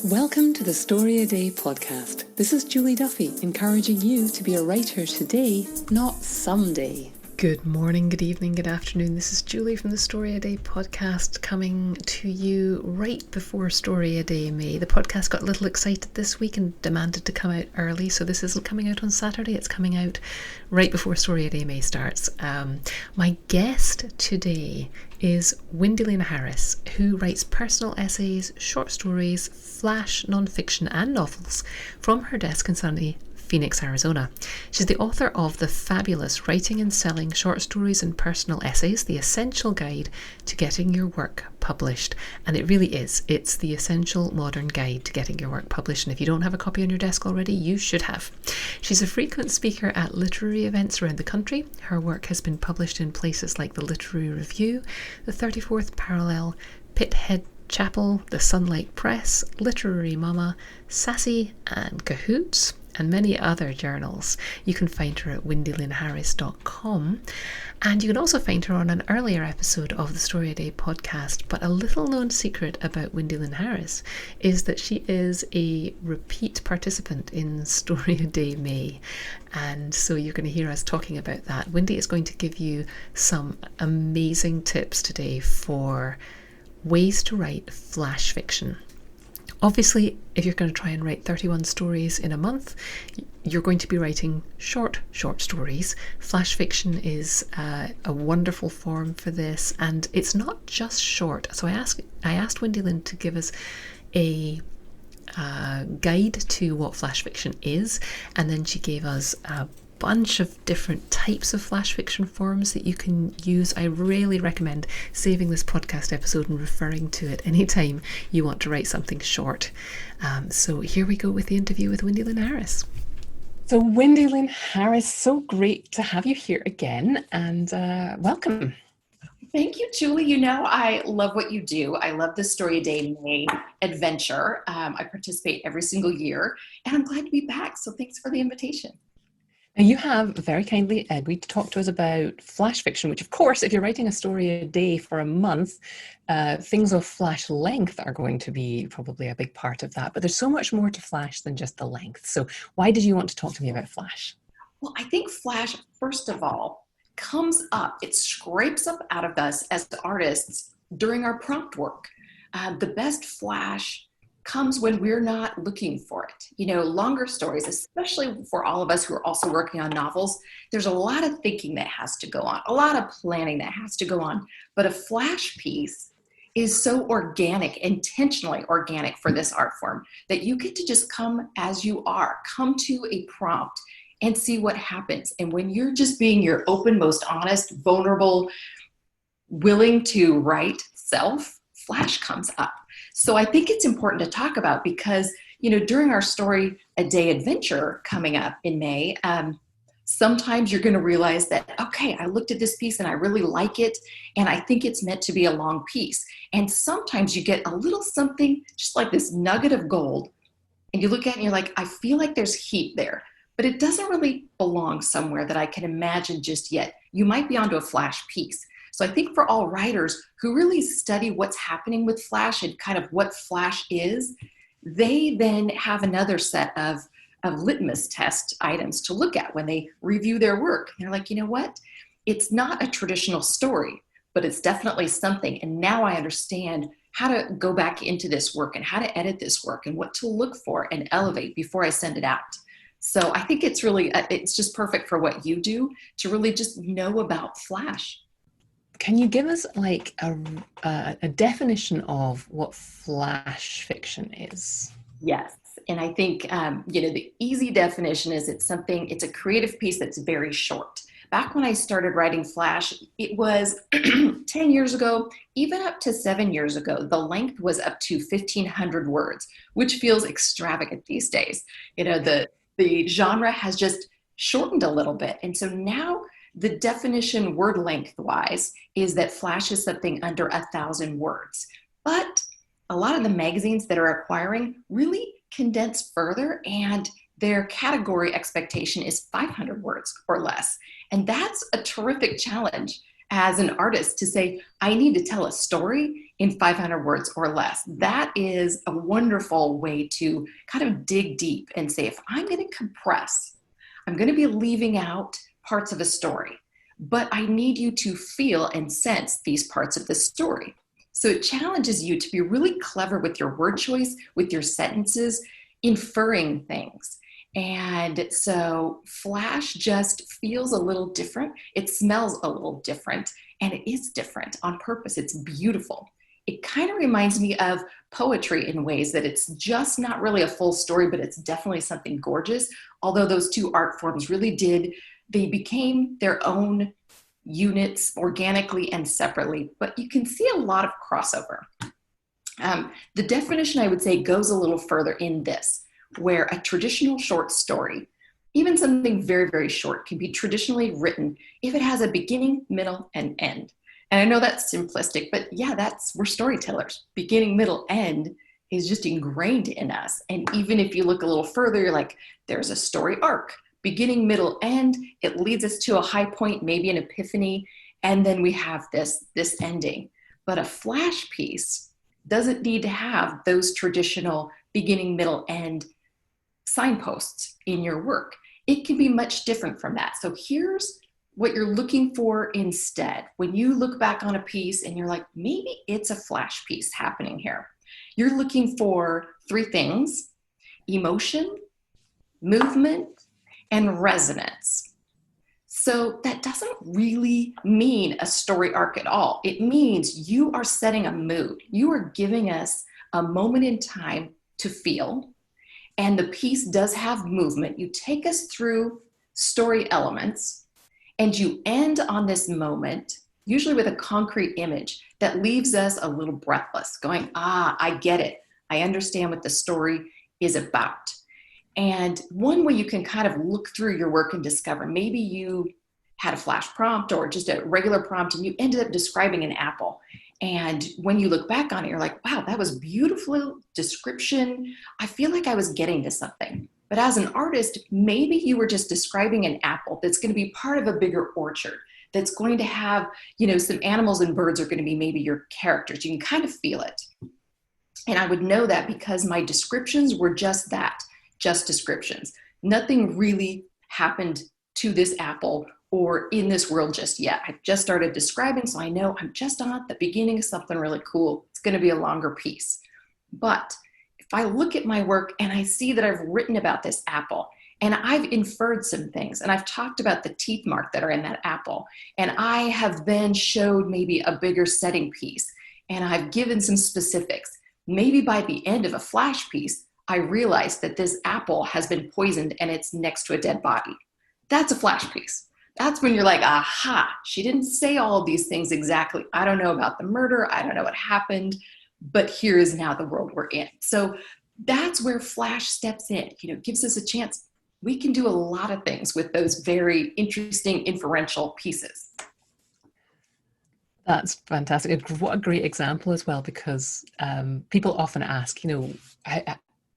Welcome to the StoryADay podcast. This is Julie Duffy, encouraging you to be a writer today, not someday. Good morning, good evening, good afternoon. This is Julie from the StoryADay podcast coming to you right before StoryADay May. The podcast got a little excited this week and demanded to come out early, so this isn't coming out on Saturday, it's coming out right before StoryADay May starts. My guest today is Lynn Harris, who writes personal essays, short stories, flash non-fiction and novels from her desk in sunny Phoenix, Arizona. She's the author of the fabulous Writing and Selling Short Stories and Personal Essays, the essential guide to getting your work published. And it really is. It's the essential modern guide to getting your work published. And if you don't have a copy on your desk already, you should have. She's a frequent speaker at literary events around the country. Her work has been published in places like the Literary Review, the 34th Parallel, Pithead Chapel, the Sunlight Press, Literary Mama, Sassy and Cahoots, and many other journals. You can find her at windylynharris.com, and you can also find her on an earlier episode of the StoryADay podcast. But a little known secret about Lynn Harris is that she is a repeat participant in StoryADay May, and so you're going to hear us talking about that. Wendy is going to give you some amazing tips today for ways to write flash fiction. Obviously, if you're going to try and write 31 stories in a month, you're going to be writing short stories. Flash fiction is a wonderful form for this, and it's not just short. So I asked Lynn to give us a guide to what flash fiction is, and then she gave us a bunch of different types of flash fiction forms that you can use. I really recommend saving this podcast episode and referring to it anytime you want to write something short. So here we go with the interview with Lynn Harris. So Lynn Harris, so great to have you here again, and welcome. Thank you, Julie. You know, I love what you do. I love the StoryADay May adventure. I participate every single year, and I'm glad to be back. So thanks for the invitation. Now, you have very kindly agreed to talk to us about flash fiction, which, of course, if you're writing a story a day for a month, things of flash length are going to be probably a big part of that. But there's so much more to flash than just the length. So why did you want to talk to me about flash? Well, I think flash, first of all, comes up. It scrapes up out of us as artists during our prompt work. The best flash comes when we're not looking for it. You know, longer stories, especially for all of us who are also working on novels, there's a lot of thinking that has to go on, a lot of planning that has to go on. But a flash piece is so organic, intentionally organic for this art form, that you get to just come as you are, come to a prompt and see what happens. And when you're just being your open, most honest, vulnerable, willing to write self, flash comes up. So I think it's important to talk about because, you know, during our StoryADay adventure coming up in May, sometimes you're going to realize that, okay, I looked at this piece and I really like it, and I think it's meant to be a long piece. And sometimes you get a little something, just like this nugget of gold, and you look at it and you're like, I feel like there's heat there, but it doesn't really belong somewhere that I can imagine just yet. You might be onto a flash piece. So I think for all writers who really study what's happening with flash and kind of what flash is, they then have another set of litmus test items to look at when they review their work. They're like, you know what? It's not a traditional story, but it's definitely something. And now I understand how to go back into this work and how to edit this work and what to look for and elevate before I send it out. So I think it's really, it's just perfect for what you do to really just know about flash. Can you give us like a definition of what flash fiction is? Yes. And I think, the easy definition is it's a creative piece that's very short. Back when I started writing flash, it was 10 years ago, even up to 7 years ago, the length was up to 1,500 words, which feels extravagant these days. You know, the genre has just shortened a little bit. And so now the definition word length-wise is that flash is something under 1,000 words. But a lot of the magazines that are acquiring really condense further, and their category expectation is 500 words or less. And that's a terrific challenge. as an artist to say, I need to tell a story in 500 words or less. That is a wonderful way to kind of dig deep and say, if I'm going to compress, I'm going to be leaving out parts of a story, but I need you to feel and sense these parts of the story. So it challenges you to be really clever with your word choice, with your sentences, inferring things. And so flash just feels a little different. It smells a little different, and it is different on purpose. It's beautiful. It kind of reminds me of poetry in ways that it's just not really a full story, but it's definitely something gorgeous. Although those two art forms really they became their own units organically and separately, but you can see a lot of crossover. The definition, I would say, goes a little further in this, where a traditional short story, even something very, very short, can be traditionally written if it has a beginning, middle, and end. And I know that's simplistic, but yeah, we're storytellers. Beginning, middle, end is just ingrained in us. And even if you look a little further, you're like, there's a story arc. Beginning, middle, end, it leads us to a high point, maybe an epiphany, and then we have this ending. But a flash piece doesn't need to have those traditional beginning, middle, end signposts in your work. It can be much different from that. So here's what you're looking for instead. When you look back on a piece and you're like, maybe it's a flash piece happening here. You're looking for three things: emotion, movement, and resonance. So that doesn't really mean a story arc at all. It means you are setting a mood. You are giving us a moment in time to feel, and the piece does have movement. You take us through story elements, and you end on this moment, usually with a concrete image that leaves us a little breathless, going, I get it. I understand what the story is about. And one way you can kind of look through your work and discover, maybe you had a flash prompt or just a regular prompt and you ended up describing an apple. And when you look back on it, you're like, wow, that was beautiful description. I feel like I was getting to something. But as an artist, maybe you were just describing an apple that's going to be part of a bigger orchard, that's going to have, some animals and birds are going to be maybe your characters. You can kind of feel it. And I would know that because my descriptions were just that. Just descriptions. Nothing really happened to this apple or in this world just yet. I just started describing, so I know I'm just on the beginning of something really cool. It's going to be a longer piece. But if I look at my work and I see that I've written about this apple and I've inferred some things and I've talked about the teeth mark that are in that apple, and I have then showed maybe a bigger setting piece and I've given some specifics, maybe by the end of a flash piece, I realized that this apple has been poisoned and it's next to a dead body. That's a flash piece. That's when you're like, aha, she didn't say all of these things exactly. I don't know about the murder. I don't know what happened, but here is now the world we're in. So that's where flash steps in, gives us a chance. We can do a lot of things with those very interesting inferential pieces. That's fantastic. What a great example as well, because people often ask,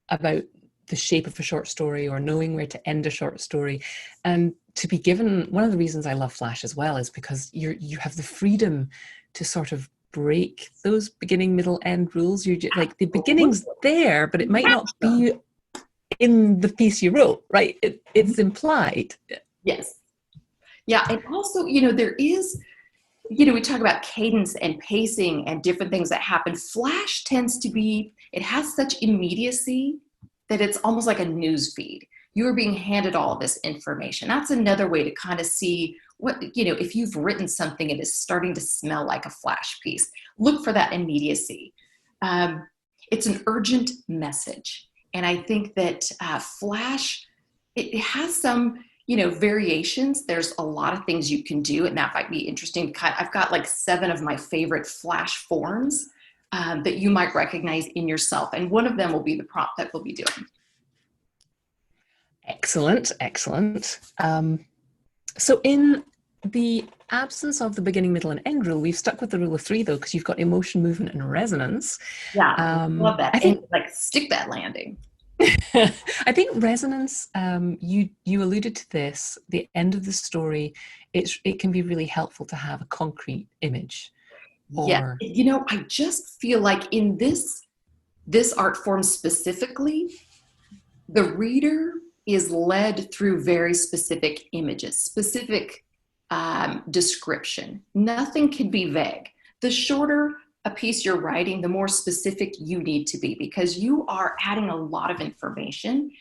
about the shape of a short story or knowing where to end a short story. And to be given, one of the reasons I love flash as well is because you have the freedom to sort of break those beginning, middle, end rules. You just, like, the beginning's there, but it might not be in the piece you wrote, right? It's implied. Yes. Yeah. And also, there is, we talk about cadence and pacing and different things that happen. Flash tends to be, it has such immediacy that it's almost like a news feed. You are being handed all of this information. That's another way to kind of see what, if you've written something, it is starting to smell like a flash piece. Look for that immediacy. It's an urgent message. And I think that flash, it has some, variations. There's a lot of things you can do, and that might be interesting. I've got like 7 of my favorite flash forms that you might recognize in yourself. And one of them will be the prompt that we'll be doing. Excellent. So in the absence of the beginning, middle, and end rule, we've stuck with the rule of 3 though, because you've got emotion, movement, and resonance. Yeah, love that. I think, stick that landing. I think resonance, you alluded to this, the end of the story, it can be really helpful to have a concrete image Yeah, or I just feel like in this art form specifically, the reader is led through very specific images, specific description. Nothing can be vague. The shorter a piece you're writing, the more specific you need to be because you are adding a lot of information.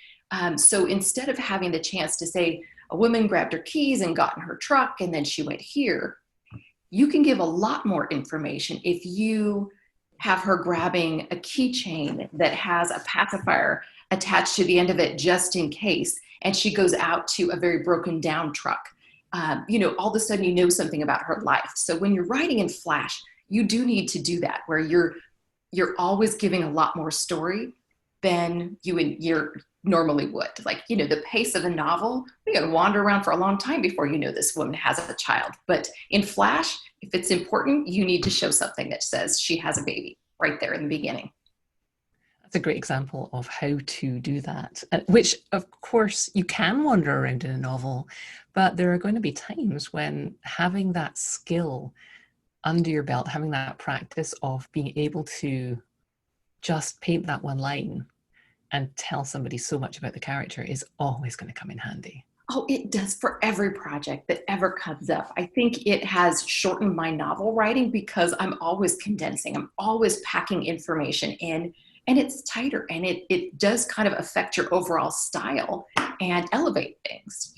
So instead of having the chance to say, a woman grabbed her keys and got in her truck and then she went here, you can give a lot more information if you have her grabbing a keychain that has a pacifier attached to the end of it just in case, and she goes out to a very broken down truck. All of a sudden you know something about her life. So when you're writing in Flash, you do need to do that where you're always giving a lot more story than you normally would. Like, the pace of a novel, you got to wander around for a long time before you know this woman has a child. But in Flash, if it's important, you need to show something that says she has a baby right there in the beginning. that's a great example of how to do that, which of course you can wander around in a novel, but there are going to be times when having that skill under your belt, having that practice of being able to just paint that one line and tell somebody so much about the character is always going to come in handy. Oh, it does for every project that ever comes up. I think it has shortened my novel writing because I'm always condensing. I'm always packing information in, and it's tighter, and it does kind of affect your overall style and elevate things.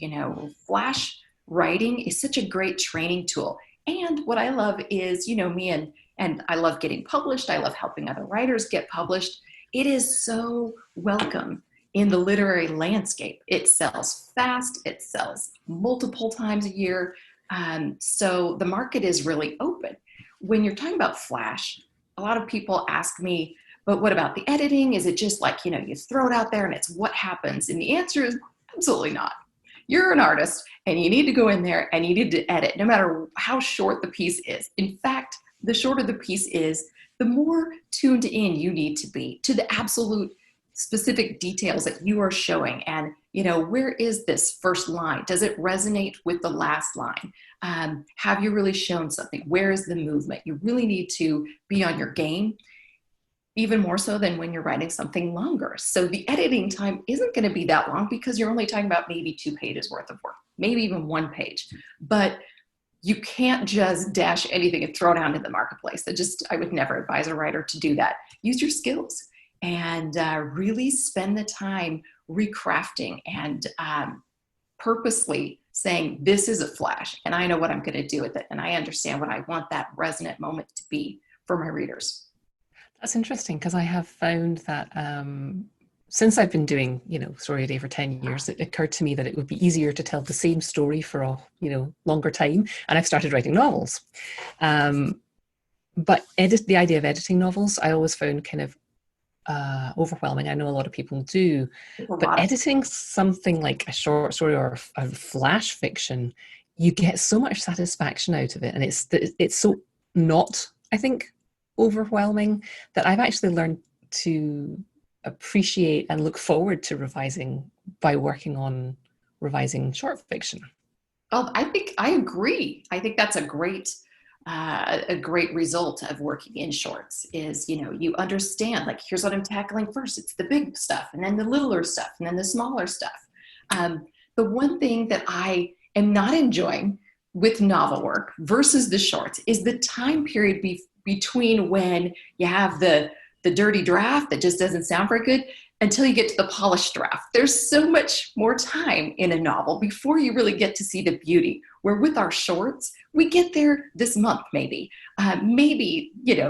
Flash writing is such a great training tool. And what I love is, me and I love getting published. I love helping other writers get published. It is so welcome in the literary landscape. It sells fast. It sells multiple times a year. So the market is really open. When you're talking about Flash, a lot of people ask me, but what about the editing? Is it just like, you throw it out there and it's what happens? And the answer is absolutely not. You're an artist and you need to go in there and you need to edit no matter how short the piece is. In fact, the shorter the piece is, the more tuned in you need to be to the absolute specific details that you are showing. And, where is this first line? Does it resonate with the last line? Have you really shown something? Where is the movement? You really need to be on your game, even more so than when you're writing something longer. So the editing time isn't going to be that long because you're only talking about maybe 2 pages worth of work, maybe even 1 page. But you can't just dash anything and throw it out into the marketplace. I would never advise a writer to do that. Use your skills and really spend the time recrafting and purposely saying, this is a Flash and I know what I'm going to do with it. And I understand what I want that resonant moment to be for my readers. That's interesting because I have found that since I've been doing, StoryADay for 10 years, it occurred to me that it would be easier to tell the same story for a, longer time. And I've started writing novels. But the idea of editing novels, I always found kind of overwhelming. I know a lot of people do, but editing something like a short story or a flash fiction, you get so much satisfaction out of it. And it's so not, I think, overwhelming that I've actually learned to appreciate and look forward to revising by working on revising short fiction. Oh, I think I agree. I think that's a great result of working in shorts is, you understand, like, here's what I'm tackling first. It's the big stuff and then the littler stuff and then the smaller stuff. The one thing that I am not enjoying with novel work versus the shorts is the time period between when you have the dirty draft that just doesn't sound very good until you get to the polished draft. There's so much more time in a novel before you really get to see the beauty. Where with our shorts, we get there this month, maybe,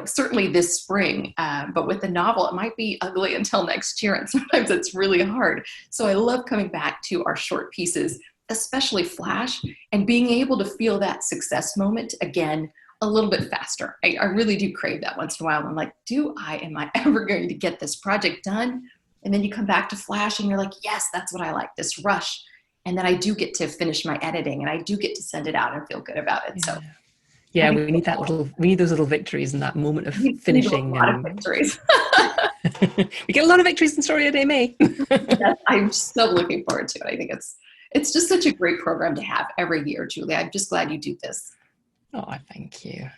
certainly this spring. But with the novel, it might be ugly until next year. And sometimes it's really hard. So I love coming back to our short pieces, especially Flash, and being able to feel that success moment again a little bit faster. I really do crave that once in a while. I'm like, am I ever going to get this project done? And then you come back to Flash and you're like, yes, that's what I like, this rush. And then I do get to finish my editing and I do get to send it out and feel good about it. So yeah, we need those little victories and that moment of finishing. A lot of victories. We get a lot of victories in StoryADay, May. Yes, I'm so looking forward to it. I think it's just such a great program to have every year, Julie. I'm just glad you do this. Oh, thank you.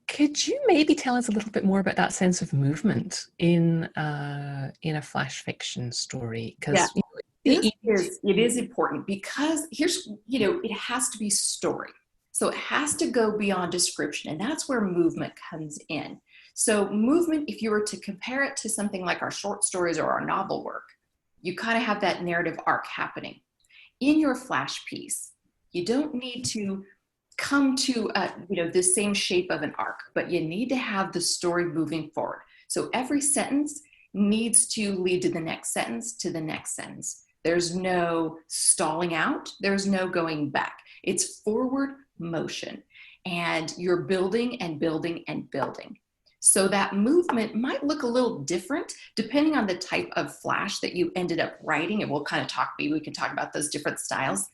Could you maybe tell us a little bit more about that sense of movement in a flash fiction story? Because it is important because here's, it has to be story. So it has to go beyond description, and that's where movement comes in. So movement, if you were to compare it to something like our short stories or our novel work, you kind of have that narrative arc happening. In your flash piece, you don't need to come to the same shape of an arc, but you need to have the story moving forward. So every sentence needs to lead to the next sentence, to the next sentence. There's no stalling out. There's no going back. It's forward motion, and you're building and building and building. So that movement might look a little different depending on the type of flash that you ended up writing. And we'll kind of maybe we can talk about those different styles.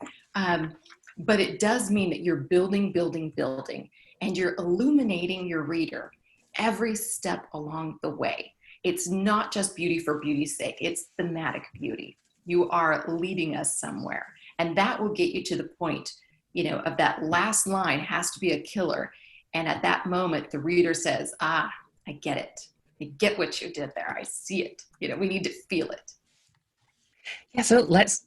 But it does mean that you're building, building, building, and you're illuminating your reader every step along the way. It's not just beauty for beauty's sake. It's thematic beauty. You are leading us somewhere, and that will get you to the point, of that last line has to be a killer. And at that moment, the reader says, I get it. I get what you did there. I see it. We need to feel it. Yeah, so let's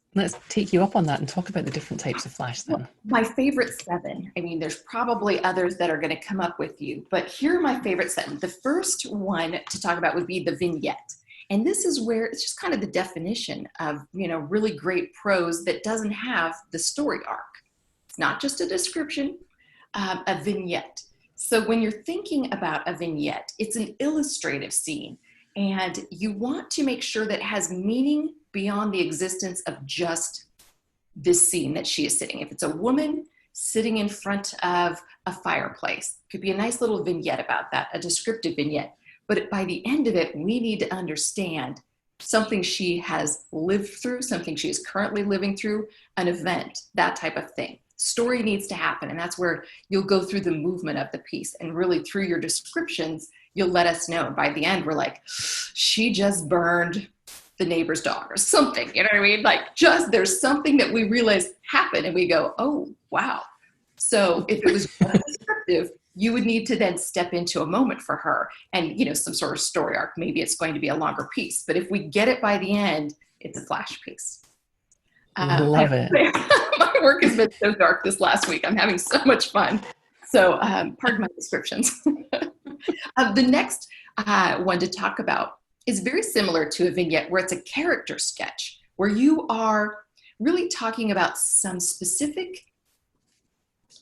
take you up on that and talk about the different types of flash then. My favorite 7. I mean, there's probably others that are going to come up with you, but here are my favorite 7. The first one to talk about would be the vignette. And this is where it's just kind of the definition of, really great prose that doesn't have the story arc. It's not just a description, a vignette. So when you're thinking about a vignette, it's an illustrative scene, and you want to make sure that it has meaning beyond the existence of just this scene that she is sitting. If it's a woman sitting in front of a fireplace, it could be a nice little vignette about that, a descriptive vignette. But by the end of it, we need to understand something she has lived through, something she is currently living through, an event, that type of thing. Story needs to happen, and that's where you'll go through the movement of the piece, and really through your descriptions, you'll let us know. By the end, we're like, she just burned the neighbor's dog or something, you know what I mean? Like, just there's something that we realize happened, and we go, oh, wow. So if it was descriptive, you would need to then step into a moment for her and, some sort of story arc. Maybe it's going to be a longer piece, but if we get it by the end, it's a flash piece. Love it. My work has been so dark this last week. I'm having so much fun. So pardon my descriptions. The next one to talk about is very similar to a vignette, where it's a character sketch, where you are really talking about some specific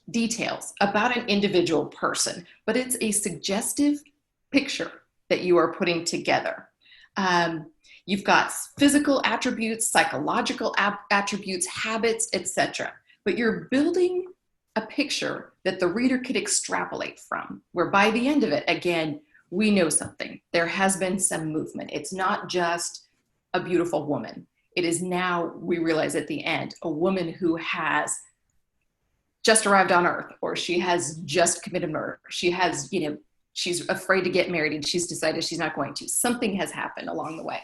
details about an individual person, but it's a suggestive picture that you are putting together. You've got physical attributes, psychological attributes, habits, etc. But you're building a picture that the reader could extrapolate from, where by the end of it, again, we know something. There has been some movement. It's not just a beautiful woman. It is now, we realize at the end, a woman who has just arrived on Earth, or she has just committed murder. She has, she's afraid to get married and she's decided she's not going to. Something has happened along the way.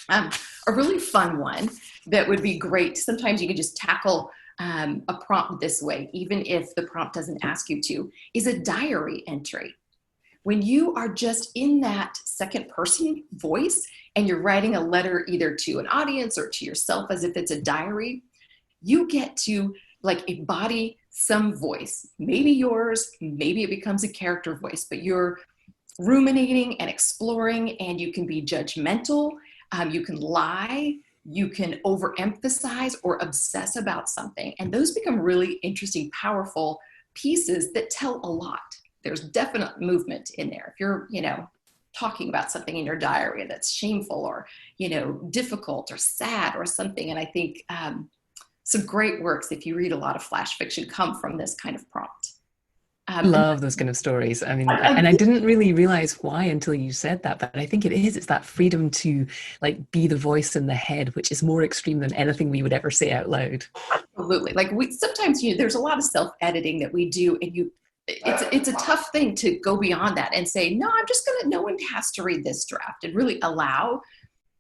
A really fun one that would be great. Sometimes you can just tackle a prompt this way, even if the prompt doesn't ask you to, is a diary entry. When you are just in that second person voice and you're writing a letter either to an audience or to yourself as if it's a diary, you get to embody some voice, maybe yours, maybe it becomes a character voice, but you're ruminating and exploring, and you can be judgmental. You can lie, you can overemphasize or obsess about something. And those become really interesting, powerful pieces that tell a lot. There's definite movement in there. If you're, talking about something in your diary that's shameful or, difficult or sad or something. And I think some great works, if you read a lot of flash fiction, come from this kind of prompt. Love those kind of stories. I mean, and I didn't really realize why until you said that, but I think it's that freedom to be the voice in the head, which is more extreme than anything we would ever say out loud. Absolutely. Sometimes there's a lot of self-editing that we do, and it's a tough thing to go beyond that and say, no, no one has to read this draft, and really allow.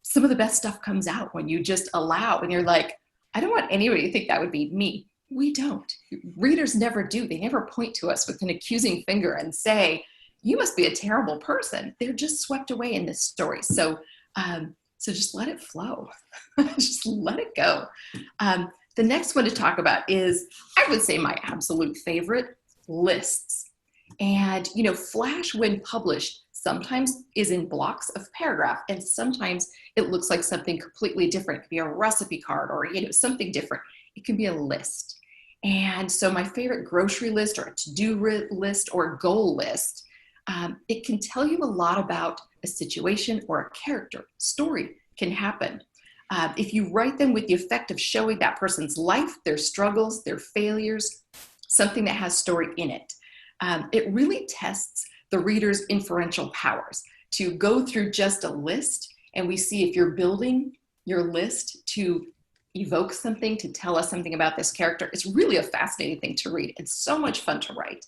Some of the best stuff comes out when you just allow, and you're like, I don't want anybody to think that would be me. We don't. Readers never do. They never point to us with an accusing finger and say, you must be a terrible person. They're just swept away in this story. So just let it flow. Just let it go. The next one to talk about is, I would say, my absolute favorite, lists. And, Flash, when published, sometimes is in blocks of paragraph, and sometimes it looks like something completely different. It could be a recipe card or, something different. It can be a list. And so my favorite grocery list, or a to-do list, or a goal list, it can tell you a lot about a situation or a character. Story can happen. If you write them with the effect of showing that person's life, their struggles, their failures, something that has story in it. It really tests the reader's inferential powers to go through just a list, and we see if you're building your list to evoke something, to tell us something about this character. It's really a fascinating thing to read. It's so much fun to write.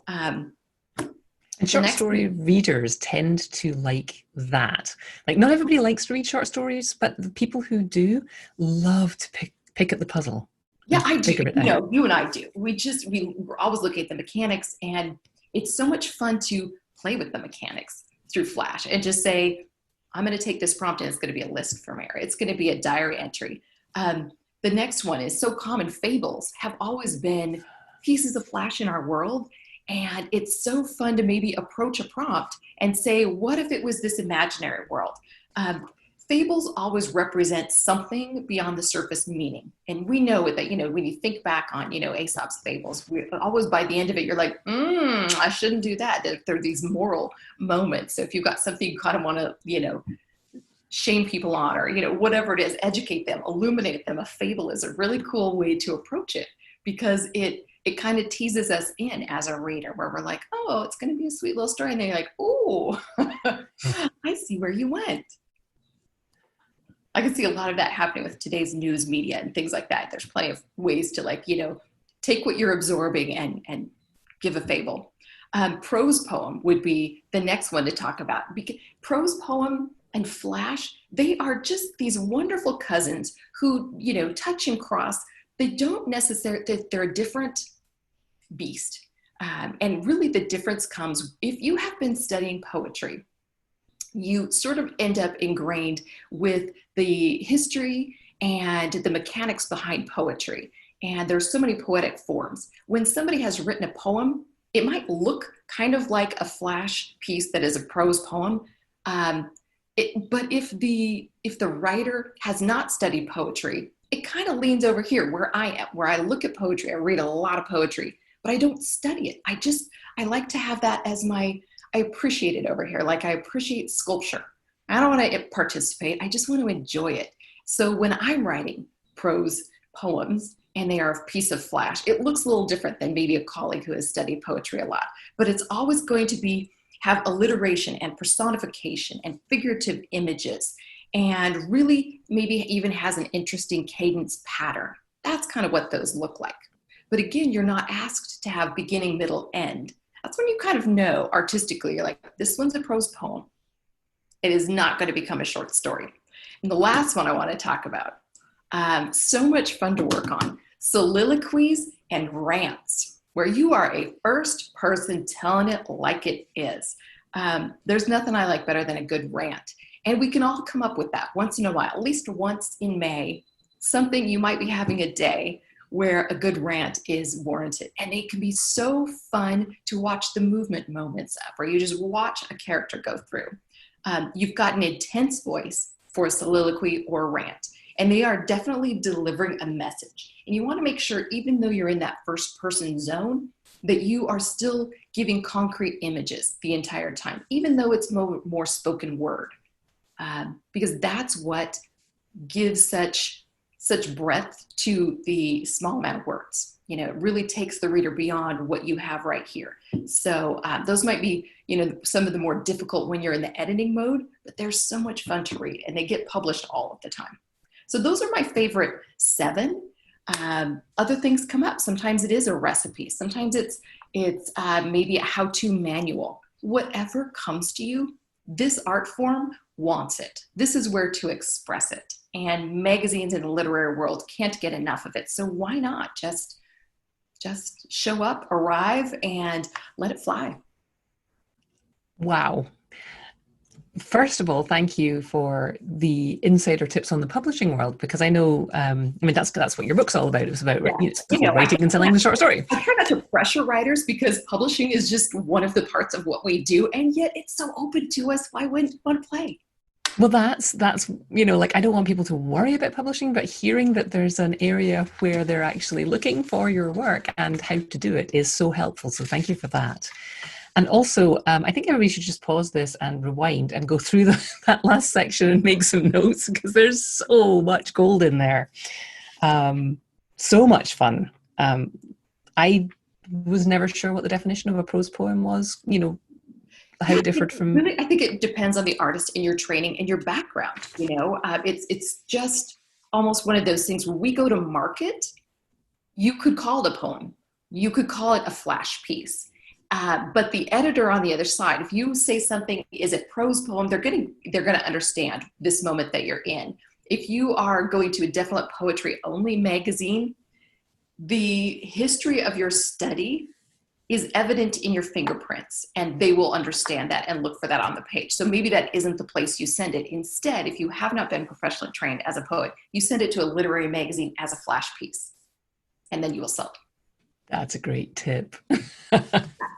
And short story readers tend to like that. Like, not everybody likes to read short stories, but the people who do love to pick at the puzzle. Yeah, I do. You and I do. We're always looking at the mechanics, and it's so much fun to play with the mechanics through Flash and just say, I'm going to take this prompt and it's going to be a list for Mary. It's going to be a diary entry. The next one is so common. Fables have always been pieces of Flash in our world. And it's so fun to maybe approach a prompt and say, what if it was this imaginary world? Fables always represent something beyond the surface meaning. And we know that, when you think back on, Aesop's fables, always by the end of it, you're like, I shouldn't do that. There are these moral moments. So if you've got something you kind of want to, shame people on, or, whatever it is, educate them, illuminate them, a fable is a really cool way to approach it, because it kind of teases us in as a reader, where we're like, oh, it's going to be a sweet little story. And then you're like, oh, I see where you went. I can see a lot of that happening with today's news media and things like that. There's plenty of ways to take what you're absorbing and give a fable. Prose poem would be the next one to talk about. Because prose poem and Flash, they are just these wonderful cousins who, touch and cross. They don't necessarily, they're a different beast. And really the difference comes if you have been studying poetry, you sort of end up ingrained with the history and the mechanics behind poetry. And there's so many poetic forms. When somebody has written a poem, it might look kind of like a Flash piece that is a prose poem. But if the writer has not studied poetry, it kind of leans over here where I am, where I look at poetry. I read a lot of poetry, but I don't study it. I like to have that as I appreciate it over here. Like, I appreciate sculpture. I don't want to participate. I just want to enjoy it. So when I'm writing prose poems and they are a piece of Flash, it looks a little different than maybe a colleague who has studied poetry a lot, but it's always going to have alliteration and personification and figurative images, and really maybe even has an interesting cadence pattern. That's kind of what those look like. But again, you're not asked to have beginning, middle, end. That's when you kind of know artistically, you're like, this one's a prose poem. It is not going to become a short story. And the last one I want to talk about, so much fun to work on, soliloquies and rants, where you are a first person telling it like it is. There's nothing I like better than a good rant. And we can all come up with that once in a while, at least once in May, something you might be having a day where a good rant is warranted. And it can be so fun to watch the movement moments of, where you just watch a character go through. You've got an intense voice for a soliloquy or a rant, and they are definitely delivering a message. And you want to make sure, even though you're in that first person zone, that you are still giving concrete images the entire time, even though it's more spoken word, because that's what gives such breadth to the small amount of words. It really takes the reader beyond what you have right here. So those might be, some of the more difficult when you're in the editing mode, but they're so much fun to read, and they get published all of the time. So those are my favorite 7. Other things come up. Sometimes it is a recipe. Sometimes it's maybe a how-to manual. Whatever comes to you, this art form wants it. This is where to express it. And magazines in the literary world can't get enough of it. So why not just show up, arrive, and let it fly? Wow. First of all, thank you for the insider tips on the publishing world, because I know, that's what your book's all about. It was about writing and selling the short story. I try not to pressure writers, because publishing is just one of the parts of what we do, and yet it's so open to us. Why wouldn't you want to play? Well, that's I don't want people to worry about publishing, but hearing that there's an area where they're actually looking for your work and how to do it is so helpful. So thank you for that. And also, I think everybody should just pause this and rewind and go through that last section and make some notes, because there's so much gold in there. So much fun. I was never sure what the definition of a prose poem was, how it differed from... Really, I think it depends on the artist and your training and your background. It's just almost one of those things where we go to market. You could call it a poem. You could call it a flash piece. But the editor on the other side, if you say something is a prose poem, they're going to understand this moment that you're in. If you are going to a definite poetry only magazine, the history of your study is evident in your fingerprints, and they will understand that and look for that on the page. So maybe that isn't the place you send it. Instead, if you have not been professionally trained as a poet, you send it to a literary magazine as a flash piece, and then you will sell it. That's a great tip.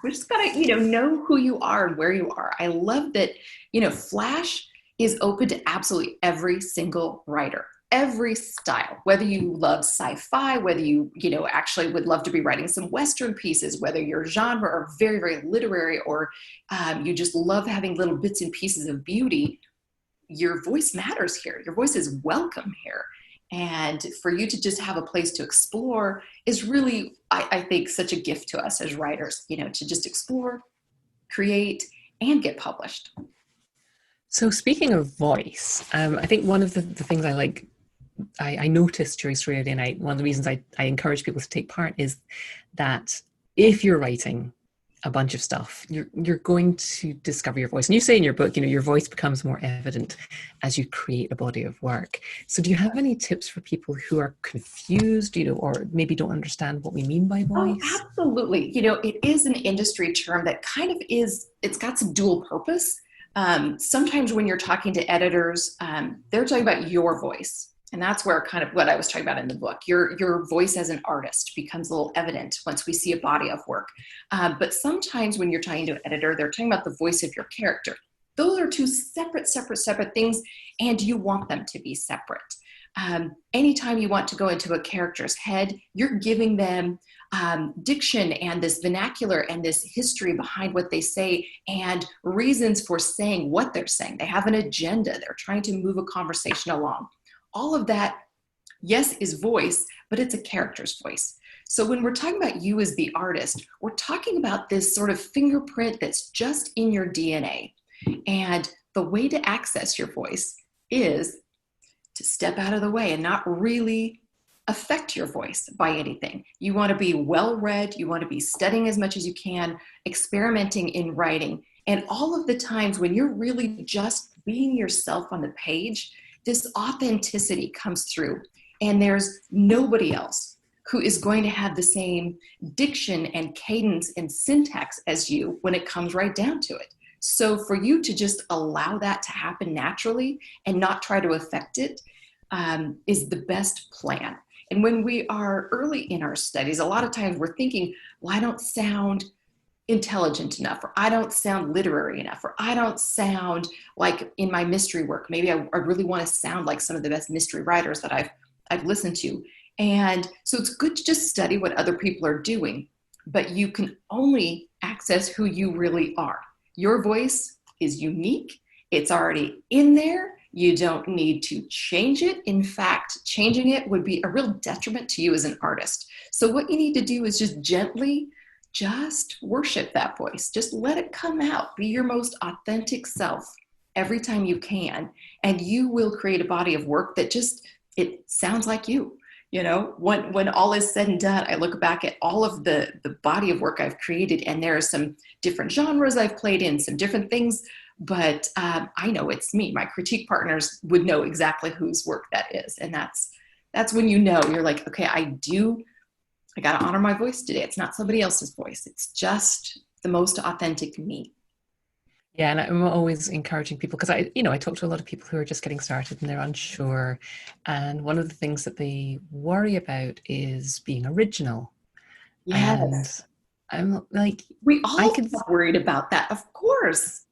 We just gotta, know who you are and where you are. I love that, Flash is open to absolutely every single writer, every style, whether you love sci-fi, whether you, actually would love to be writing some Western pieces, whether your genre are very, very literary, or you just love having little bits and pieces of beauty. Your voice matters here. Your voice is welcome here. And for you to just have a place to explore is really, I think, such a gift to us as writers, to just explore, create, and get published. So speaking of voice, I think one of the things I noticed during StoryADay night, one of the reasons I encourage people to take part is that if you're writing a bunch of stuff, you're going to discover your voice. And you say in your book, your voice becomes more evident as you create a body of work. So do you have any tips for people who are confused, or maybe don't understand what we mean by voice? Oh, absolutely. It is an industry term that kind of it's got some dual purpose. Sometimes when you're talking to editors, they're talking about your voice. And that's where kind of what I was talking about in the book. Your voice as an artist becomes a little evident once we see a body of work. But sometimes when you're talking to an editor, they're talking about the voice of your character. Those are two separate things, and you want them to be separate. Anytime you want to go into a character's head, you're giving them diction and this vernacular and this history behind what they say and reasons for saying what they're saying. They have an agenda. They're trying to move a conversation along. All of that, yes, is voice, but it's a character's voice. So when we're talking about you as the artist, we're talking about this sort of fingerprint that's just in your DNA. And the way to access your voice is to step out of the way and not really affect your voice by anything. You want to be well-read. You want to be studying as much as you can, experimenting in writing. And all of the times when you're really just being yourself on the page, this authenticity comes through, and there's nobody else who is going to have the same diction and cadence and syntax as you when it comes right down to it. So for you to just allow that to happen naturally and not try to affect it is the best plan. And when we are early in our studies, a lot of times we're thinking, well, I don't sound intelligent enough, or I don't sound literary enough, or I don't sound like in my mystery work. Maybe I really want to sound like some of the best mystery writers that I've listened to. And so it's good to just study what other people are doing, but you can only access who you really are. Your voice is unique. It's already in there. You don't need to change it. In fact, changing it would be a real detriment to you as an artist. So what you need to do is just gently just worship that voice. Just let it come out. Be your most authentic self every time you can. And you will create a body of work that it sounds like you. When all is said and done, I look back at all of the body of work I've created, and there are some different genres I've played in, some different things, but I know it's me. My critique partners would know exactly whose work that is. And that's when you're like, okay, I got to honor my voice today. It's not somebody else's voice. It's just the most authentic me. Yeah, and I'm always encouraging people, because I talk to a lot of people who are just getting started and they're unsure. And one of the things that they worry about is being original. Yes. And I'm like, we all get worried about that, of course.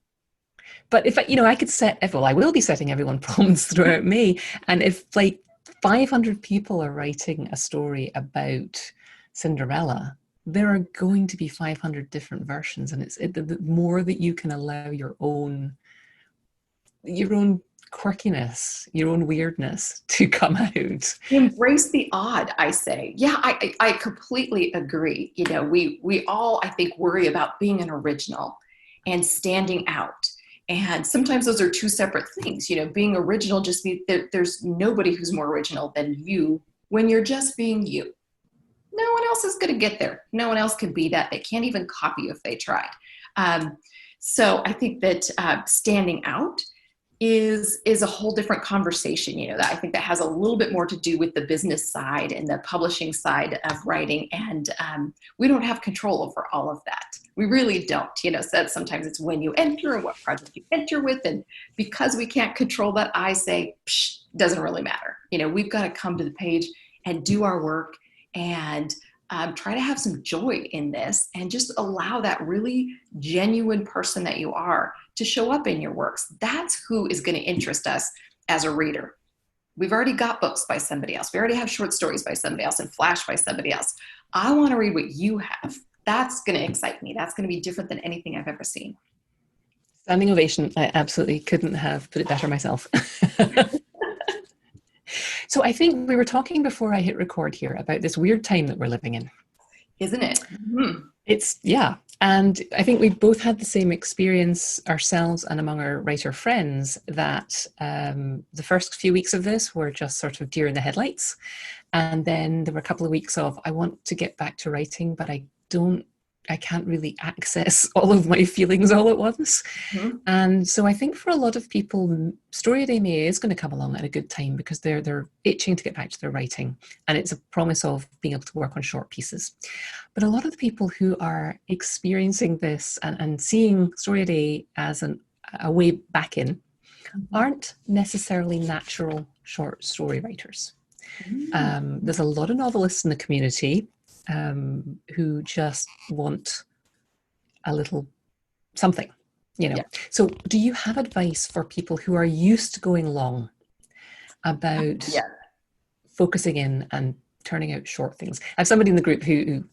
But if I could I will be setting everyone prompts throughout May. And if like 500 people are writing a story about Cinderella, there are going to be 500 different versions, and the more that you can allow your own quirkiness, your own weirdness to come out. Embrace the odd, I say. Yeah, I completely agree. We all, I think, worry about being an original and standing out. And sometimes those are two separate things. Being original just means that there's nobody who's more original than you when you're just being you. No one else is going to get there. No one else can be that. They can't even copy you if they tried. So I think that standing out is a whole different conversation, that I think that has a little bit more to do with the business side and the publishing side of writing. And we don't have control over all of that. We really don't, so sometimes it's when you enter and what project you enter with. And because we can't control that, I say, doesn't really matter. We've got to come to the page and do our work and try to have some joy in this, and just allow that really genuine person that you are to show up in your works. That's who is going to interest us as a reader. We've already got books by somebody else. We already have short stories by somebody else and flash by somebody else. I want to read what you have. That's going to excite me. That's going to be different than anything I've ever seen. Standing ovation. I absolutely couldn't have put it better myself. So I think we were talking before I hit record here about this weird time that we're living in. Isn't it? Mm-hmm. Yeah. And I think we've both had the same experience ourselves and among our writer friends, that the first few weeks of this were just sort of deer in the headlights. And then there were a couple of weeks of, I want to get back to writing, but I can't really access all of my feelings all at once. Mm-hmm. And so I think for a lot of people, StoryADay May is going to come along at a good time, because they're itching to get back to their writing. And it's a promise of being able to work on short pieces. But a lot of the people who are experiencing this and seeing StoryADay as a way back in, mm-hmm. aren't necessarily natural short story writers. Mm-hmm. There's a lot of novelists in the community who just want a little something, Yeah. So do you have advice for people who are used to going long about focusing in and turning out short things? I have somebody in the group who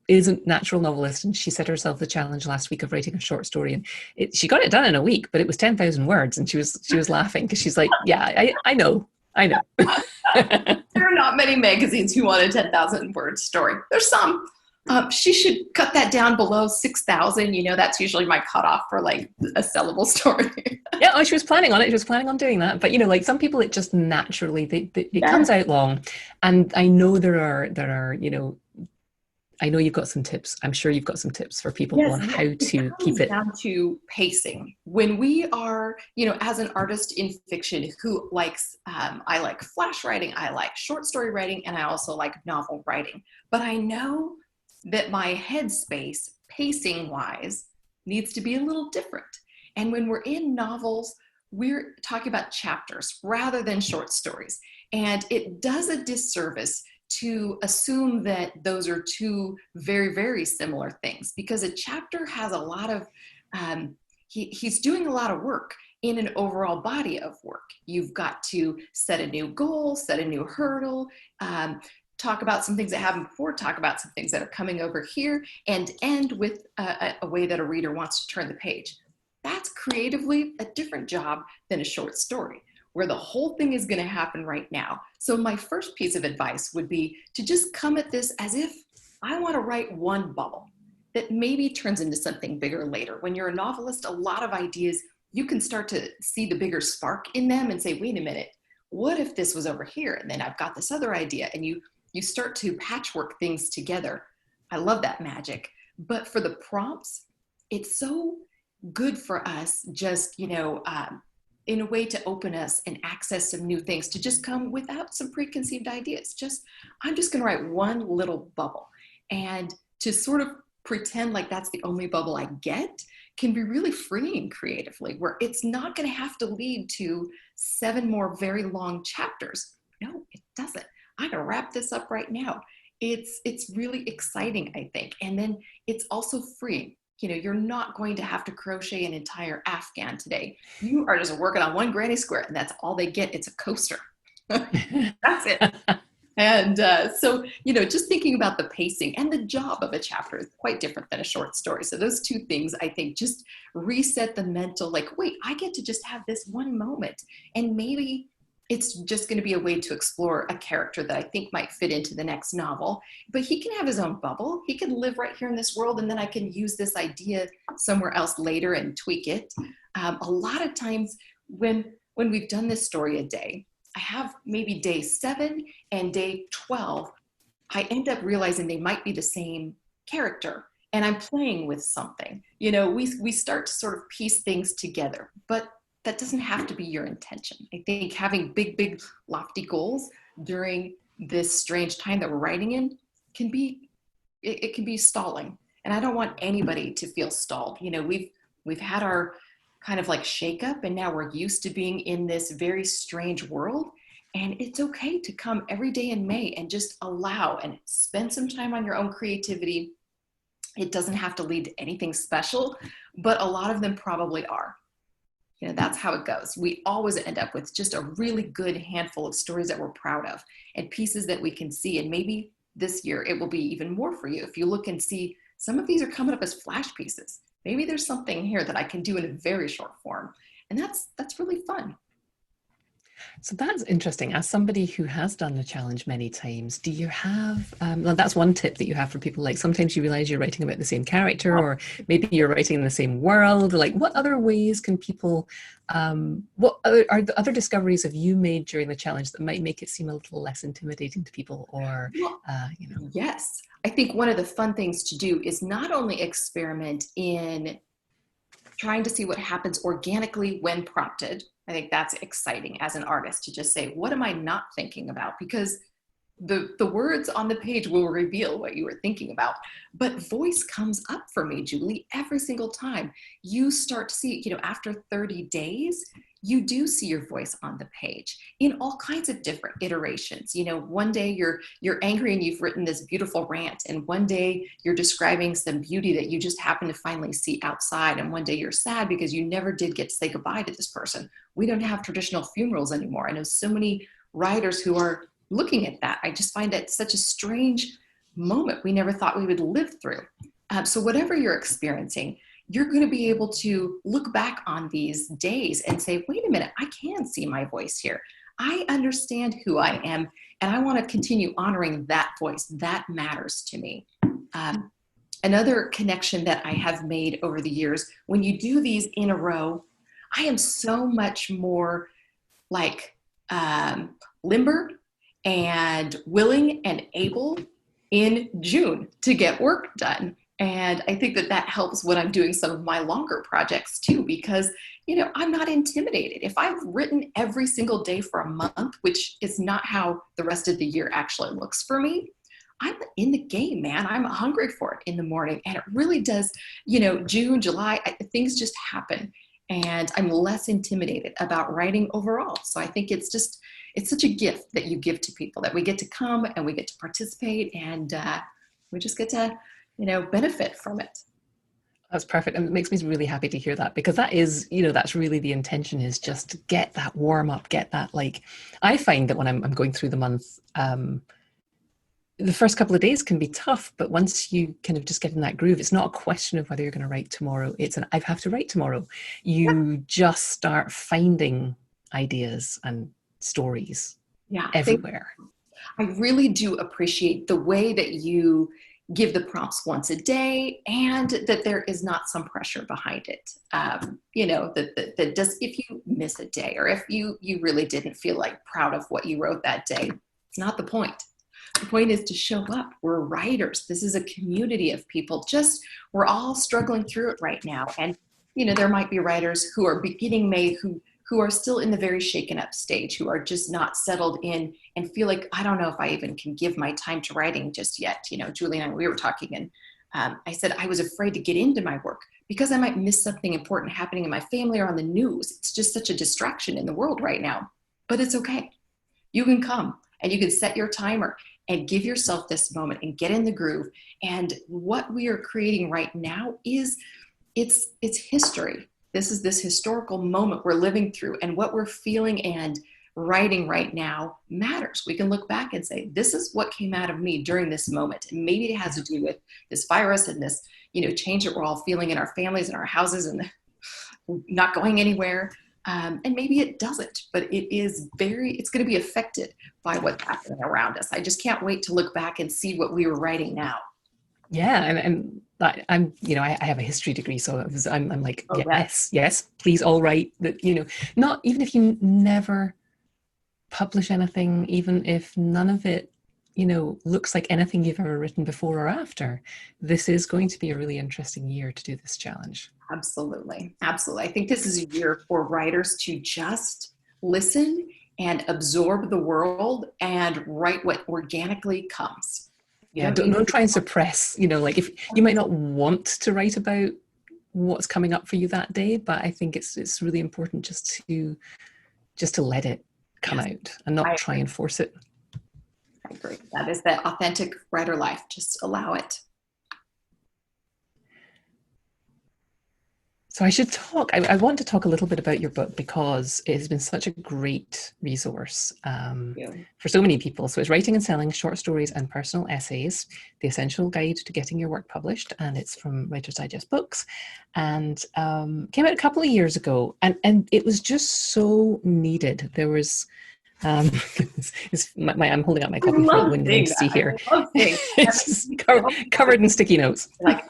is a natural novelist, and she set herself the challenge last week of writing a short story, and she got it done in a week, but it was 10,000 words, and she was laughing because she's like, yeah, I know. There are not many magazines who want a 10,000 word story. There's some. She should cut that down below 6,000. That's usually my cutoff for like a sellable story. Yeah, she was planning on it. She was planning on doing that. But like some people, it just naturally it comes out long. And I know there are I know you've got some tips. I'm sure you've got some tips for people on how to keep it down to pacing. When we are, as an artist in fiction who likes, I like flash writing, I like short story writing, and I also like novel writing. But I know that my headspace, pacing wise, needs to be a little different. And when we're in novels, we're talking about chapters rather than short stories. And it does a disservice to assume that those are two very, very similar things, because a chapter has a lot of, he's doing a lot of work in an overall body of work. You've got to set a new goal, set a new hurdle, talk about some things that happened before, talk about some things that are coming over here, and end with a way that a reader wants to turn the page. That's creatively a different job than a short story, where the whole thing is going to happen right now. So my first piece of advice would be to just come at this as if I want to write one bubble that maybe turns into something bigger later. When you're a novelist, a lot of ideas, you can start to see the bigger spark in them and say, wait a minute, what if this was over here? And then I've got this other idea, and you start to patchwork things together. I love that magic. But for the prompts, it's so good for us just, in a way to open us and access some new things, to just come without some preconceived ideas. I'm just going to write one little bubble, and to sort of pretend like that's the only bubble I get can be really freeing creatively, where it's not going to have to lead to 7 more very long chapters. No, it doesn't. I'm going to wrap this up right now. It's really exciting, I think. And then it's also freeing. You're not going to have to crochet an entire Afghan today. You are just working on one granny square, and that's all they get. It's a coaster. That's it. And so, just thinking about the pacing and the job of a chapter is quite different than a short story. So those two things, I think, just reset the mental, like, wait, I get to just have this one moment. And maybe it's just going to be a way to explore a character that I think might fit into the next novel. But he can have his own bubble. He can live right here in this world, and then I can use this idea somewhere else later and tweak it. A lot of times when we've done this story a day, I have maybe day 7 and day 12, I end up realizing they might be the same character, and I'm playing with something. We start to sort of piece things together, but that doesn't have to be your intention. I think having big, lofty goals during this strange time that we're writing in can be stalling. And I don't want anybody to feel stalled. We've had our kind of like shake up, and now we're used to being in this very strange world. And it's okay to come every day in May and just allow and spend some time on your own creativity. It doesn't have to lead to anything special, but a lot of them probably are. That's how it goes. We always end up with just a really good handful of stories that we're proud of and pieces that we can see. And maybe this year it will be even more for you. If you look and see some of these are coming up as flash pieces. Maybe there's something here that I can do in a very short form. And that's really fun. So that's interesting. As somebody who has done the challenge many times, do you have, well, that's one tip that you have for people, like sometimes you realize you're writing about the same character, or maybe you're writing in the same world, like what other ways can people, what are the other discoveries have you made during the challenge that might make it seem a little less intimidating to people, or, Yes. I think one of the fun things to do is not only experiment in trying to see what happens organically when prompted. I think that's exciting as an artist to just say, what am I not thinking about? Because the words on the page will reveal what you were thinking about. But voice comes up for me, Julie, every single time. You start to see, after 30 days, you do see your voice on the page in all kinds of different iterations. One day you're angry and you've written this beautiful rant, and one day you're describing some beauty that you just happen to finally see outside, and one day you're sad because you never did get to say goodbye to this person. We don't have traditional funerals anymore. I know so many writers who are looking at that. I just find it such a strange moment we never thought we would live through. So whatever you're experiencing, you're going to be able to look back on these days and say, wait a minute, I can see my voice here. I understand who I am, and I want to continue honoring that voice. That matters to me. Another connection that I have made over the years, when you do these in a row, I am so much more like limber and willing and able in June to get work done. And I think that helps when I'm doing some of my longer projects too, because, I'm not intimidated. If I've written every single day for a month, which is not how the rest of the year actually looks for me, I'm in the game, man. I'm hungry for it in the morning. And it really does, June, July, things just happen. And I'm less intimidated about writing overall. So I think it's such a gift that you give to people, that we get to come and we get to participate, and we just get to, benefit from it. That's perfect. And it makes me really happy to hear that, because that is, that's really the intention, is just to get that warm up, get that, like, I find that when I'm going through the month, the first couple of days can be tough, but once you kind of just get in that groove, it's not a question of whether you're going to write tomorrow. It's I have to write tomorrow. You just start finding ideas and stories everywhere. I really do appreciate the way that you give the prompts once a day, and that there is not some pressure behind it. That just if you miss a day, or if you really didn't feel like proud of what you wrote that day, it's not the point. The point is to show up. We're writers. This is a community of people. We're all struggling through it right now. And, there might be writers who are beginning May who are still in the very shaken up stage, who are just not settled in and feel like, I don't know if I even can give my time to writing just yet. Julie and I, we were talking, and I said I was afraid to get into my work because I might miss something important happening in my family or on the news. It's just such a distraction in the world right now. But it's okay. You can come and you can set your timer and give yourself this moment and get in the groove. And what we are creating right now it's history. This is this historical moment we're living through, and what we're feeling and writing right now matters. We can look back and say, this is what came out of me during this moment. And maybe it has to do with this virus and this, change that we're all feeling in our families and our houses and not going anywhere. And maybe it doesn't, but it's going to be affected by what's happening around us. I just can't wait to look back and see what we were writing now. Yeah. And I'm, I have a history degree, so I'm like, yes, please all write that, not even if you never publish anything, even if none of it, looks like anything you've ever written before or after, this is going to be a really interesting year to do this challenge. Absolutely. Absolutely. I think this is a year for writers to just listen and absorb the world and write what organically comes. Yeah, don't try and suppress, like if you might not want to write about what's coming up for you that day, but I think it's really important just to let it come out and not try and force it. I agree. That is the authentic writer life. Just allow it. So I want to talk a little bit about your book because it has been such a great resource for so many people. So it's Writing and Selling Short Stories and Personal Essays, the essential guide to getting your work published. And it's from Writer's Digest Books, and came out a couple of years ago. And it was just so needed. There was, I'm holding up my copy for the window to see here. It's just covered in sticky notes. I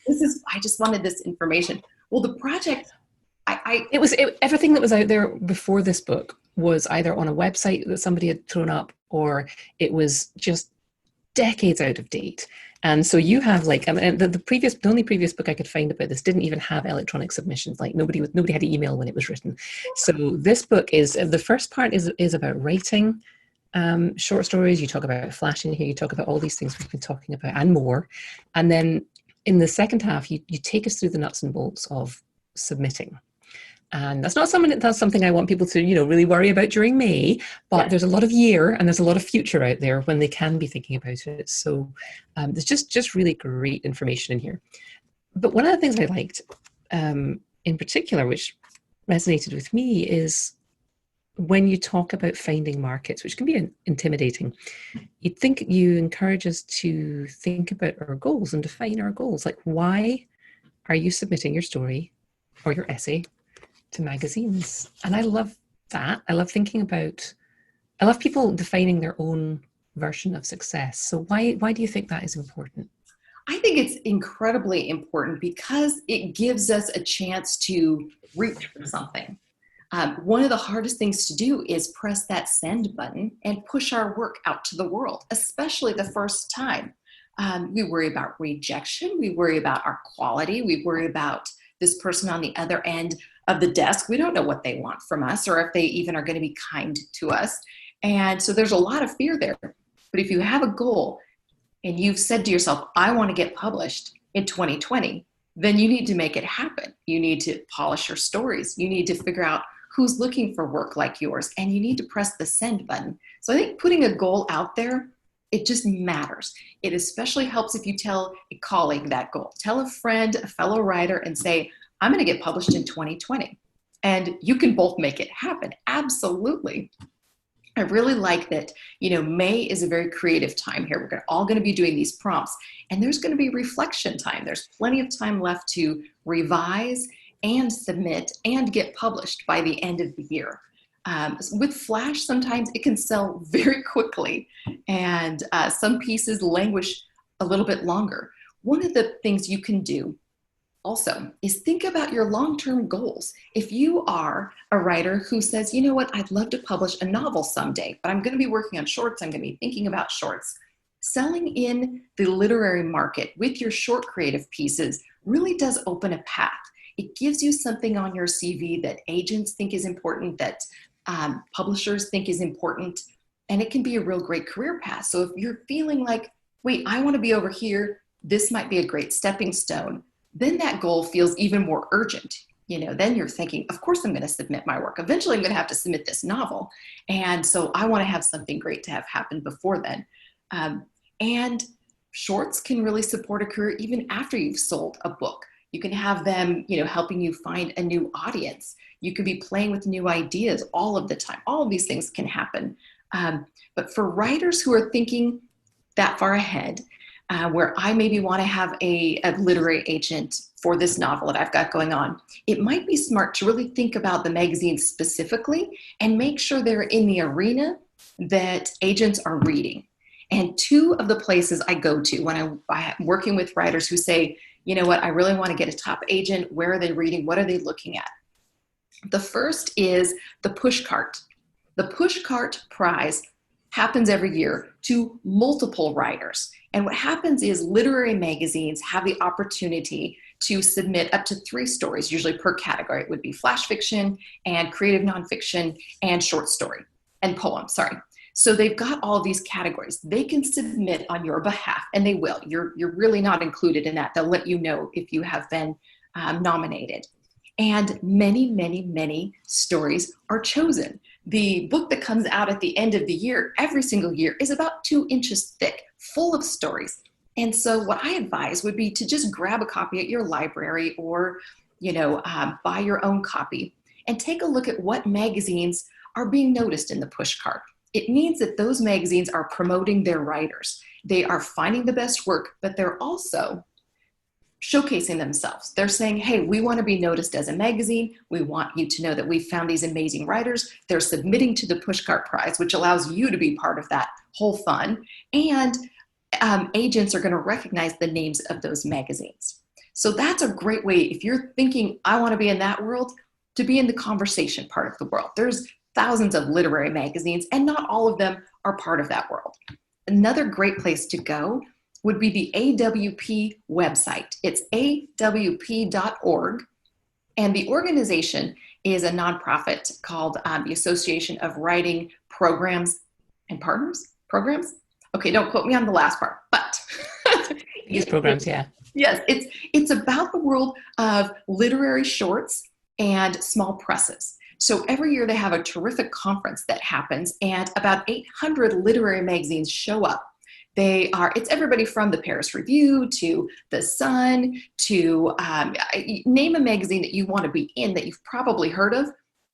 just wanted this information. Well, the project, everything that was out there before this book was either on a website that somebody had thrown up, or it was just decades out of date. And so you have the only previous book I could find about this didn't even have electronic submissions. Like nobody had to email when it was written. So this book the first part is about writing short stories. You talk about flashing here. You talk about all these things we've been talking about and more. And then in the second half, you take us through the nuts and bolts of submitting. And that's not something I want people to, really worry about during May, but there's a lot of year and there's a lot of future out there when they can be thinking about it. So there's just really great information in here. But one of the things I liked in particular, which resonated with me, is when you talk about finding markets, which can be intimidating. You'd think you encourage us to think about our goals and define our goals. Like, why are you submitting your story or your essay to magazines? And I love that. I love people defining their own version of success. So why do you think that is important? I think it's incredibly important because it gives us a chance to reach for something. One of the hardest things to do is press that send button and push our work out to the world, especially the first time. We worry about rejection. We worry about our quality. We worry about this person on the other end of the desk. We don't know what they want from us or if they even are going to be kind to us. And so there's a lot of fear there. But if you have a goal and you've said to yourself, I want to get published in 2020, then you need to make it happen. You need to polish your stories. You need to figure out who's looking for work like yours, and you need to press the send button. So I think putting a goal out there, it just matters. It especially helps if you tell a colleague that goal. Tell a friend, a fellow writer, and say, I'm going to get published in 2020. And you can both make it happen. Absolutely. I really like that, May is a very creative time here. We're all going to be doing these prompts, and there's going to be reflection time. There's plenty of time left to revise and submit and get published by the end of the year. With Flash, sometimes it can sell very quickly, and some pieces languish a little bit longer. one of the things you can do also is think about your long-term goals. If you are a writer who says, you know what, I'd love to publish a novel someday, but I'm going to be working on shorts, I'm going to be thinking about shorts. Selling in the literary market with your short creative pieces really does open a path. It gives you something on your CV that agents think is important, that publishers think is important, and it can be a real great career path. So if you're feeling like, wait, I want to be over here, this might be a great stepping stone, then that goal feels even more urgent. Then you're thinking, of course I'm going to submit my work. Eventually I'm going to have to submit this novel. And so I want to have something great to have happen before then. And shorts can really support a career even after you've sold a book. You can have them, helping you find a new audience. You can be playing with new ideas all of the time. All of these things can happen. But for writers who are thinking that far ahead, where I maybe want to have a literary agent for this novel that I've got going on, it might be smart to really think about the magazines specifically and make sure they're in the arena that agents are reading. And two of the places I go to when I'm working with writers who say, you know what, I really want to get a top agent. Where are they reading? What are they looking at? The first is the Pushcart. The Pushcart Prize happens every year to multiple writers. And what happens is literary magazines have the opportunity to submit up to 3 stories, usually per category. It would be flash fiction and creative nonfiction and short story and poem, sorry. So they've got all of these categories. They can submit on your behalf, and they will. You're really not included in that. They'll let you know if you have been nominated. And many, many, many stories are chosen. The book that comes out at the end of the year, every single year, is about 2 inches thick, full of stories. And so what I advise would be to just grab a copy at your library or, buy your own copy and take a look at what magazines are being noticed in the Pushcart. It means that those magazines are promoting their writers. They are finding the best work, but they're also showcasing themselves. They're saying, hey, we want to be noticed as a magazine. We want you to know that we've found these amazing writers. They're submitting to the Pushcart Prize, which allows you to be part of that whole fun. And agents are going to recognize the names of those magazines. So that's a great way, if you're thinking, I want to be in that world, to be in the conversation part of the world. There's thousands of literary magazines, and not all of them are part of that world. Another great place to go would be the AWP website. It's awp.org, and the organization is a nonprofit called the Association of Writing Programs and Partners? Programs? Okay, don't quote me on the last part, but these programs, yeah. Yes, it's about the world of literary shorts and small presses. So every year they have a terrific conference that happens, and about 800 literary magazines show up. It's everybody from the Paris Review to the Sun to name a magazine that you want to be in that you've probably heard of.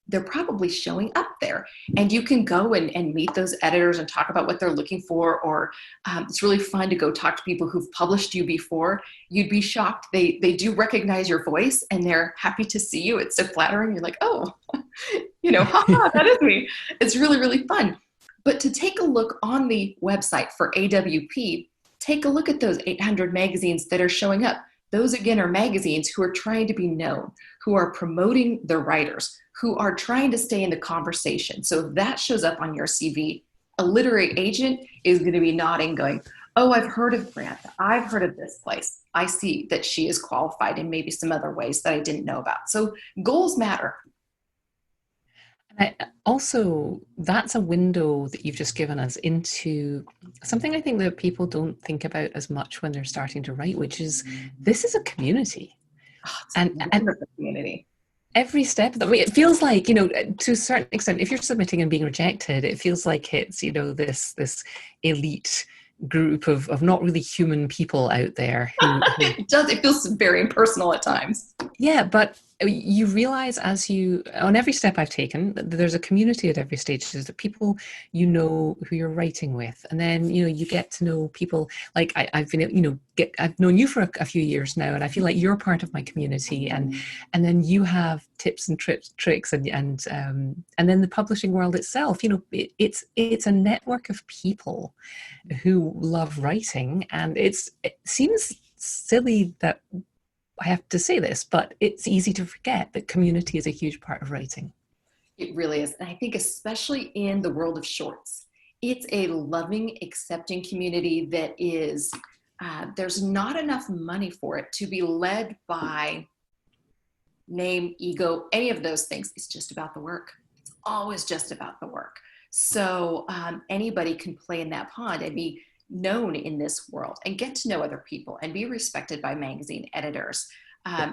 They're probably showing up there, and you can go and meet those editors and talk about what they're looking for. Or it's really fun to go talk to people who've published you before. You'd be shocked. They do recognize your voice, and they're happy to see you. It's so flattering. You're like, oh, haha, that is me. It's really, really fun. But to take a look on the website for AWP, take a look at those 800 magazines that are showing up. Those, again, are magazines who are trying to be known, who are promoting their writers, who are trying to stay in the conversation. So if that shows up on your CV, a literary agent is going to be nodding, going, oh, I've heard of Grant. I've heard of this place. I see that she is qualified in maybe some other ways that I didn't know about. So goals matter. Also, that's a window that you've just given us into something I think that people don't think about as much when they're starting to write, which is this is a community. Oh, and a community. Every step, it feels like, to a certain extent, if you're submitting and being rejected, it feels like it's, this elite group of not really human people out there. It does. It feels very impersonal at times. Yeah, but you realize on every step I've taken, there's a community at every stage. There's the people who you're writing with, and then you get to know people. Like I've been, I've known you for a few years now, and I feel like you're part of my community. And then you have tips and tricks, and then the publishing world itself. It's a network of people who love writing, and it seems silly that I have to say this, but it's easy to forget that community is a huge part of writing. It really is. And I think especially in the world of shorts, it's a loving, accepting community that is, there's not enough money for it to be led by name, ego, any of those things. It's just about the work. It's always just about the work. So anybody can play in that pond and be known in this world and get to know other people and be respected by magazine editors.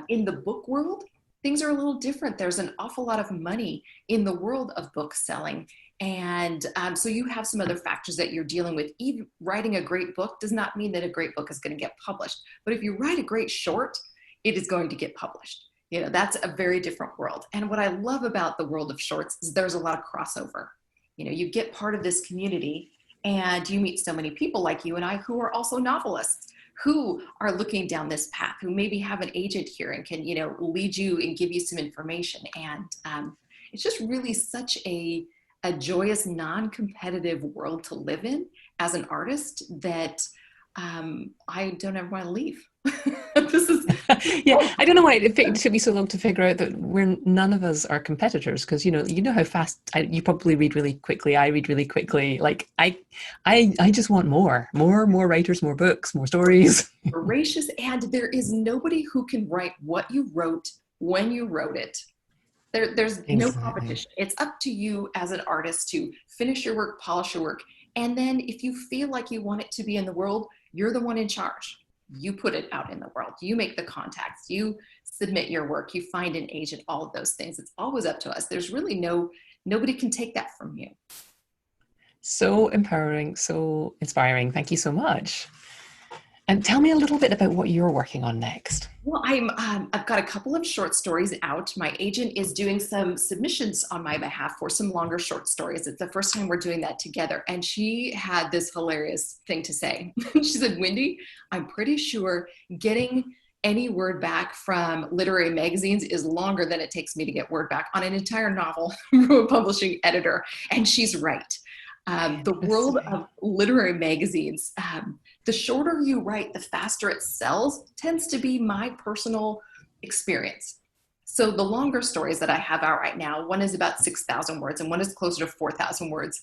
In the book world, things are a little different. There's an awful lot of money in the world of book selling. And so you have some other factors that you're dealing with. Even writing a great book does not mean that a great book is going to get published. But if you write a great short, it is going to get published. You know, that's a very different world. And what I love about the world of shorts is there's a lot of crossover. You know, you get part of this community and you meet so many people like you and I who are also novelists, who are looking down this path, who maybe have an agent here and can, you know, lead you and give you some information. And it's just really such a joyous, non-competitive world to live in as an artist that I don't ever want to leave. This is yeah, I don't know why it took me so long to figure out that none of us are competitors, because you know how fast you probably read really quickly. I read really quickly. Like I just want more writers, more books, more stories. Voracious, and there is nobody who can write what you wrote when you wrote it. There's exactly. No competition. It's up to you as an artist to finish your work, polish your work, and then if you feel like you want it to be in the world, you're the one in charge. You put it out in the world. You make the contacts. You submit your work. You find an agent, all of those things. It's always up to us. There's really nobody can take that from you. So empowering, so inspiring. Thank you so much. And tell me a little bit about what you're working on next. Well, I've got a couple of short stories out. My agent is doing some submissions on my behalf for some longer short stories. It's the first time we're doing that together. And she had this hilarious thing to say. She said, Wendy, I'm pretty sure getting any word back from literary magazines is longer than it takes me to get word back on an entire novel from a publishing editor. And she's right. The world of literary magazines, the shorter you write, the faster it sells, tends to be my personal experience. So the longer stories that I have out right now, one is about 6,000 words and one is closer to 4,000 words.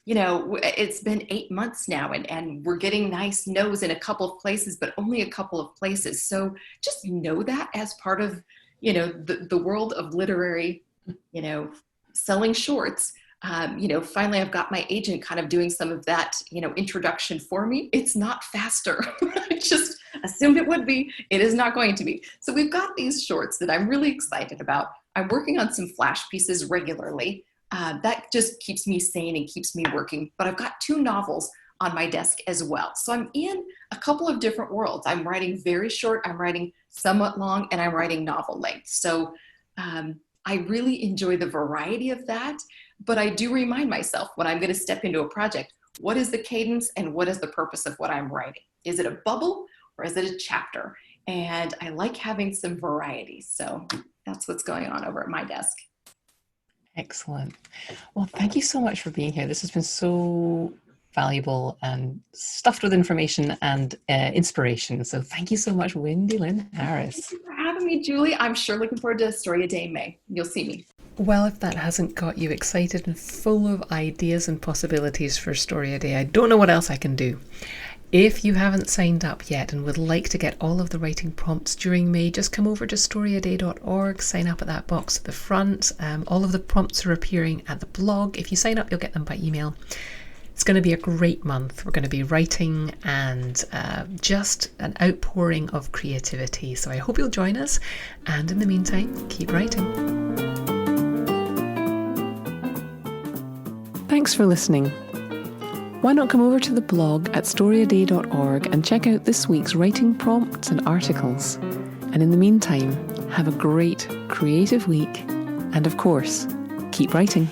You know, it's been 8 months now and we're getting nice no's in a couple of places, but only a couple of places. So just know that as part of, you know, the world of literary, you know, selling shorts. You know, finally, I've got my agent kind of doing some of that, you know, introduction for me. It's not faster. I just assumed it would be. It is not going to be. So we've got these shorts that I'm really excited about. I'm working on some flash pieces regularly. That just keeps me sane and keeps me working. But I've got 2 novels on my desk as well. So I'm in a couple of different worlds. I'm writing very short, I'm writing somewhat long, and I'm writing novel length. So I really enjoy the variety of that. But I do remind myself when I'm going to step into a project, what is the cadence and what is the purpose of what I'm writing? Is it a bubble or is it a chapter? And I like having some variety. So that's what's going on over at my desk. Excellent. Well, thank you so much for being here. This has been so valuable and stuffed with information and inspiration. So thank you so much, Wendy Lynn Harris. Thank you for having me, Julie. I'm sure looking forward to StoryADay in May. You'll see me. Well, if that hasn't got you excited and full of ideas and possibilities for StoryADay, I don't know what else I can do. If you haven't signed up yet and would like to get all of the writing prompts during May, just come over to storyaday.org, sign up at that box at the front. All of the prompts are appearing at the blog. If you sign up, you'll get them by email. It's going to be a great month. We're going to be writing and just an outpouring of creativity. So I hope you'll join us. And in the meantime, keep writing. Thanks for listening. Why not come over to the blog at storyaday.org and check out this week's writing prompts and articles. And in the meantime, have a great creative week. And of course, keep writing.